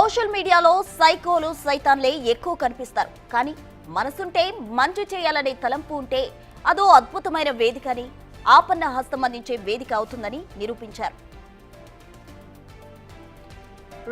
Social మీడియాలో సైకోలు సైతాన్లే ఎక్కువ కనిపిస్తారు. కానీ మనసుంటే మంచి చేయాలనే తలంపు ఉంటే అదో అద్భుతమైన వేదిక అని, ఆపన్న హస్తం అందించే వేదిక అవుతుందని నిరూపించారు.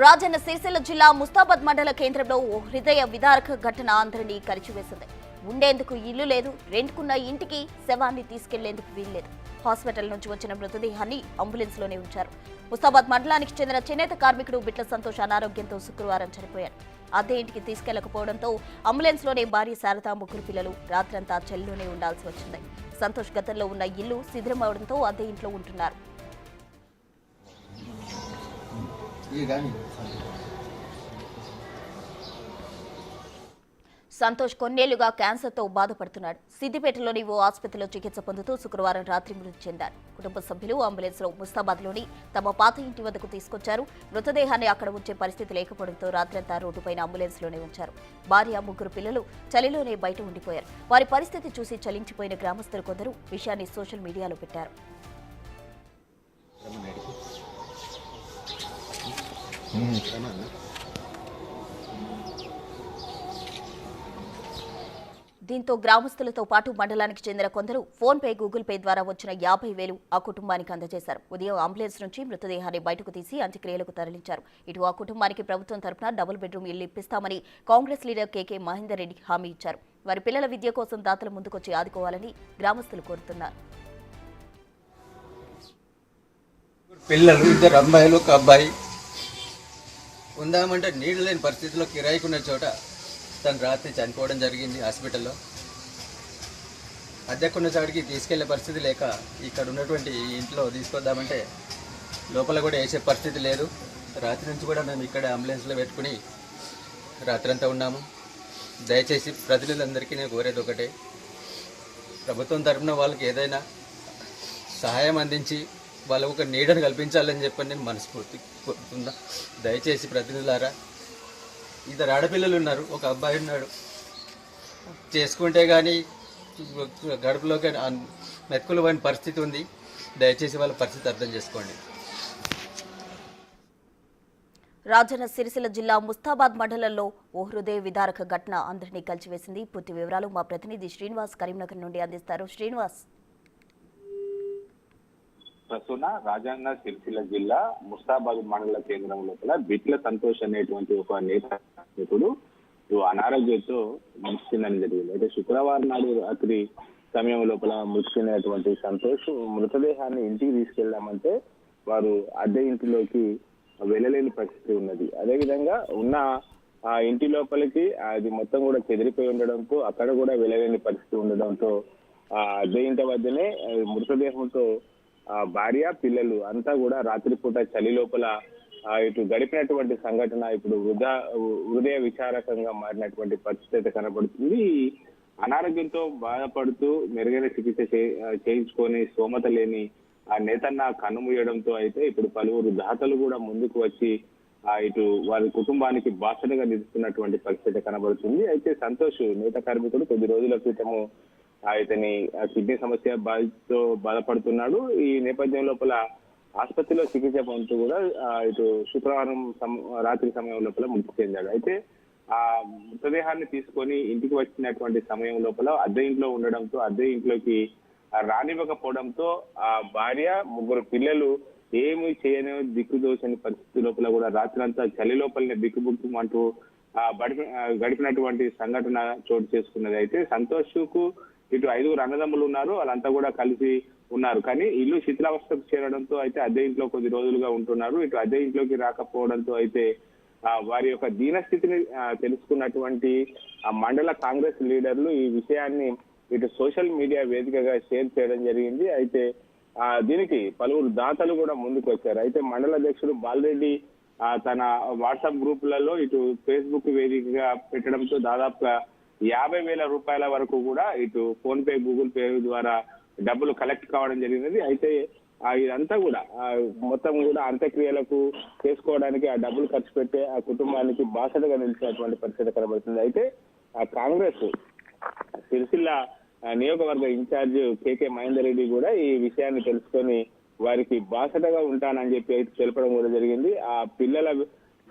రాజన్న సిరిసిల్ల జిల్లా ముస్తాబాద్ మండల కేంద్రంలో ఓ హృదయ విదారక ఘటన అందరినీ కలిచివేసింది. ఉండేందుకు ఇల్లు లేదు, రెంట్కున్న ఇంటికి శవాన్ని తీసుకెళ్లేందుకు వీల్లేదు. హాస్పిటల్ నుంచి వచ్చిన మృతదేహాన్ని అంబులెన్స్ లోనే ఉంచారు. ముస్తాబాద్ మండలానికి చెందిన చేనేత కార్మికుడు బిట్ల సంతోష్ అనారోగ్యంతో శుక్రవారం చనిపోయారు. అద్దె ఇంటికి తీసుకెళ్లకపోవడంతో అంబులెన్స్ లోనే భార్య శారద, ముగ్గురు పిల్లలు రాత్రంతా చెల్లిలోనే ఉండాల్సి వచ్చింది. సంతోష్ గతంలో ఉన్న ఇల్లు శిథిలమవడంతో అద్దె ఇంట్లో ఉంటున్నారు. సంతోష్ కొన్నేళ్లుగా క్యాన్సర్తో బాధపడుతున్నాడు. సిద్దిపేటలోని ఓ ఆసుపత్రిలో చికిత్స పొందుతూ శుక్రవారం రాత్రి మృతి చెందాడు. కుటుంబ సభ్యులు అంబులెన్స్లో ముస్తాబాద్లోని తమ పాత ఇంటి వద్దకు తీసుకొచ్చారు. మృతదేహాన్ని అక్కడ ఉంచే పరిస్థితి లేకపోవడంతో రాత్రంతా రోడ్డుపైన అంబులెన్స్లోనే ఉంచారు. భార్య, ముగ్గురు పిల్లలు చలిలోనే బయట ఉండిపోయారు. వారి పరిస్థితి చూసి చలించిపోయిన గ్రామస్తులు కొందరు విషయాన్ని సోషల్ మీడియాలో పెట్టారు. దీంతో గ్రామస్తులతో పాటు మండలానికి చెందిన కొందరు ఫోన్ పే, గూగుల్ పే ద్వారా వచ్చిన 50,000 ఆ కుటుంబానికి అందజేశారు. ఉదయం అంబులెన్స్ నుంచి మృతదేహాన్ని బయటకు తీసి అంత్యక్రియలకు తరలించారు. ఇటు ఆ కుటుంబానికి ప్రభుత్వం తరఫున డబుల్ బెడ్రూమ్ ఇల్లు ఇప్పిస్తామని కాంగ్రెస్ లీడర్ కేకే మహేందర్ రెడ్డి హామీ ఇచ్చారు. వారి పిల్లల విద్య కోసం దాతలు ముందుకొచ్చి ఆదుకోవాలని గ్రామస్తులు కోరుతున్నారు. పిల్లలు, ఇద్దరు అమ్మాయిలు, ఒక అబ్బాయి. ఉందామంటే నీళ్ళు లేని పరిస్థితిలో కిరాయికున్న చోట తను రాత్రి చనిపోవడం జరిగింది. హాస్పిటల్లో అద్దెకున్న చోటికి తీసుకెళ్లే పరిస్థితి లేక ఇక్కడ ఉన్నటువంటి ఇంట్లో తీసుకొద్దామంటే లోపల కూడా వేసే పరిస్థితి లేదు. రాత్రి నుంచి కూడా మేము ఇక్కడ అంబులెన్స్లో పెట్టుకుని రాత్రంతా ఉన్నాము. దయచేసి ప్రజలందరికీ నేను కోరేది ఒకటే, ప్రభుత్వం తరఫున వాళ్ళకి ఏదైనా సహాయం అందించి వాళ్ళకు ఒక నీడను కల్పించాలని చెప్పని నేను మనస్ఫూర్తి కోరుతున్నా. దయచేసి ప్రతినిధులారా, ఇద్దరు ఆడపిల్లలు ఉన్నారు, ఒక అబ్బాయి ఉన్నాడు. చేసుకుంటే కానీ గడుపులోకి మెతుకులు పోయిన పరిస్థితి ఉంది. దయచేసి వాళ్ళ పరిస్థితి అర్థం చేసుకోండి. రాజన్న సిరిసిల్ల జిల్లా ముస్తాబాద్ మండలంలో ఓ హృదయ విదారక ఘటన అందరినీ కలిచివేసింది. పూర్తి వివరాలు మా ప్రతినిధి శ్రీనివాస్ కరీంనగర్ నుండి అందిస్తారు. శ్రీనివాస్. ప్రస్తుత రాజన్న సిరిసిల్ల జిల్లా ముస్తాబాద్ మండల కేంద్రం లోపల బిట్ల సంతోష్ అనేటువంటి ఒక నేతడు అనారోగ్యంతో మృతి చెందడం జరిగింది. అయితే శుక్రవారం నాడు రాత్రి సమయం లోపల మృతి చెందినటువంటి సంతోష్ మృతదేహాన్ని ఇంటికి తీసుకెళ్దామంటే వారు అద్దె ఇంటిలోకి వెళ్ళలేని పరిస్థితి ఉన్నది. అదేవిధంగా ఉన్న ఆ ఇంటి లోపలికి అది మొత్తం కూడా చెదిరిపోయి ఉండడంతో అక్కడ కూడా వెళ్ళలేని పరిస్థితి ఉండడంతో ఆ అద్దె ఇంటి వద్దనే మృతదేహంతో భార్య, పిల్లలు అంతా కూడా రాత్రిపూట చలి లోపల ఇటు గడిపినటువంటి సంఘటన ఇప్పుడు హృదయ విచారకంగా మారినటువంటి పరిస్థితి అయితే కనబడుతుంది. అనారోగ్యంతో బాధపడుతూ మెరుగైన చికిత్స చేయించుకొని స్తోమత లేని ఆ నేతన్న కన్నుమూయడంతో అయితే ఇప్పుడు పలువురు దాతలు కూడా ముందుకు వచ్చి ఇటు వారి కుటుంబానికి బాసటగా నిలుస్తున్నటువంటి పరిస్థితి కనబడుతుంది. అయితే సంతోష్ నేత కార్మికుడు కొద్ది రోజుల క్రితము ఇతని కిడ్నీ సమస్య బాధితో బాధపడుతున్నాడు. ఈ నేపథ్యం లోపల ఆసుపత్రిలో చికిత్స పొందుతూ కూడా ఇటు శుక్రవారం రాత్రి సమయం లోపల మృతి చెందాడు. అయితే ఆ మృతదేహాన్ని తీసుకొని ఇంటికి వచ్చినటువంటి సమయం లోపల అద్దె ఇంట్లో ఉండడంతో అద్దె ఇంట్లోకి రానివ్వకపోవడంతో ఆ భార్య, ముగ్గురు పిల్లలు ఏమి చేయని దిక్కుదోచని పరిస్థితి లోపల కూడా రాత్రంతా చలి లోపలనే బిక్కుబుక్కుమంటూ గడిపినటువంటి సంఘటన చోటు చేసుకున్నది. అయితే సంతోష్ కు ఇటు 5 అన్నదమ్ములు ఉన్నారు, వాళ్ళంతా కూడా కలిసి ఉన్నారు. కానీ ఇల్లు శిథిలావస్థకు చేరడంతో అయితే అద్దె ఇంట్లో కొద్ది రోజులుగా ఉంటున్నారు. ఇటు అద్దె ఇంట్లోకి రాకపోవడంతో అయితే వారి యొక్క దీనస్థితిని తెలుసుకున్నటువంటి ఆ మండల కాంగ్రెస్ లీడర్లు ఈ విషయాన్ని ఇటు సోషల్ మీడియా వేదికగా షేర్ చేయడం జరిగింది. అయితే దీనికి పలువురు దాతలు కూడా ముందుకు వచ్చారు. అయితే మండల అధ్యక్షుడు బాలరెడ్డి తన వాట్సాప్ గ్రూపులలో ఇటు ఫేస్బుక్ వేదికగా పెట్టడంతో దాదాపుగా 50,000 రూపాయల వరకు కూడా ఇటు ఫోన్ పే, గూగుల్ పే ద్వారా డబ్బులు కలెక్ట్ కావడం జరిగినది. అయితే ఇదంతా కూడా మొత్తం కూడా అంత్యక్రియలకు చేసుకోవడానికి ఆ డబ్బులు ఖర్చు పెట్టే ఆ కుటుంబానికి బాసటగా నిలిచినటువంటి పరిస్థితి కనబడుతుంది. అయితే ఆ కాంగ్రెస్ సిరిసిల్ల నియోజకవర్గ ఇన్ఛార్జ్ కేకే మహేందర్ రెడ్డి కూడా ఈ విషయాన్ని తెలుసుకొని వారికి బాసటగా ఉంటానని చెప్పి తెలపడం కూడా జరిగింది. ఆ పిల్లల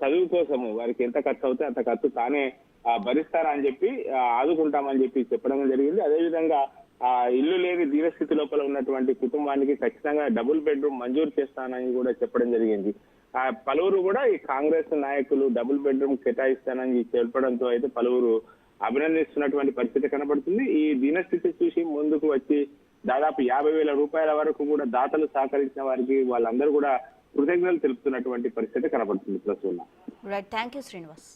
చదువు కోసము వారికి ఎంత ఖర్చు అవుతే అంత ఖర్చు తానే భరిస్తారని చెప్పి ఆదుకుంటామని చెప్పి చెప్పడం జరిగింది. అదేవిధంగా ఇల్లు లేని దీనస్థితి లోపల ఉన్నటువంటి కుటుంబానికి ఖచ్చితంగా డబుల్ బెడ్రూమ్ మంజూరు చేస్తానని కూడా చెప్పడం జరిగింది. పలువురు కూడా ఈ కాంగ్రెస్ నాయకులు డబుల్ బెడ్రూమ్ కేటాయిస్తానని చెప్పడంతో అయితే పలువురు అభినందిస్తున్నటువంటి పరిస్థితి కనబడుతుంది. ఈ దీనస్థితి చూసి ముందుకు వచ్చి దాదాపు 50,000 రూపాయల వరకు కూడా దాతలు సహకరించిన వారికి వాళ్ళందరూ కూడా కృతజ్ఞతలు తెలుపుతున్నటువంటి పరిస్థితి కనబడుతుంది ప్రస్తుతం. Right, thank you Srinivas.